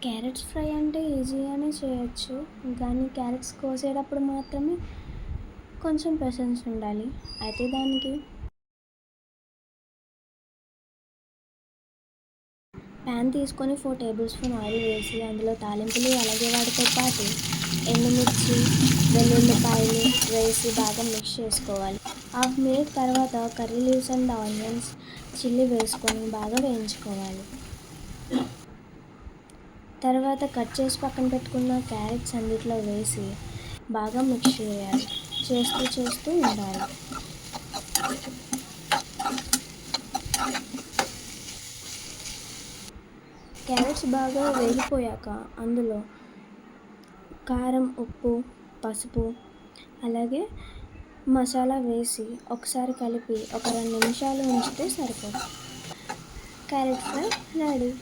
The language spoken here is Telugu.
క్యారెట్స్ ఫ్రై అంటే ఈజీగానే చేయొచ్చు. కానీ క్యారెట్స్ కోసేటప్పుడు మాత్రమే కొంచెం పేషెన్స్ ఉండాలి. అయితే దానికి ప్యాన్ తీసుకొని 4 టేబుల్ స్పూన్ ఆయిల్ వేసి అందులో తాలింపులు అలాగే వాటితో పాటు ఎండుమిర్చి, వెల్లుల్లిపాయలు వేసి బాగా మిక్స్ చేసుకోవాలి. హాఫ్ మినిట్ తర్వాత curry leaves and onions, chilli వేసుకొని బాగా వేయించుకోవాలి. తర్వాత కట్ చేసి పక్కన పెట్టుకున్న క్యారెట్స్ అందులో వేసి బాగా మిక్స్ చేయాలి. చేస్తూ ఉండాలి. క్యారెట్స్ బాగా వేగిపోయాక అందులో కారం, ఉప్పు, పసుపు అలాగే మసాలా వేసి ఒకసారి కలిపి ఒక 2 నిమిషాలు ఉంచితే సరిపోతుంది. Carrot fry ready.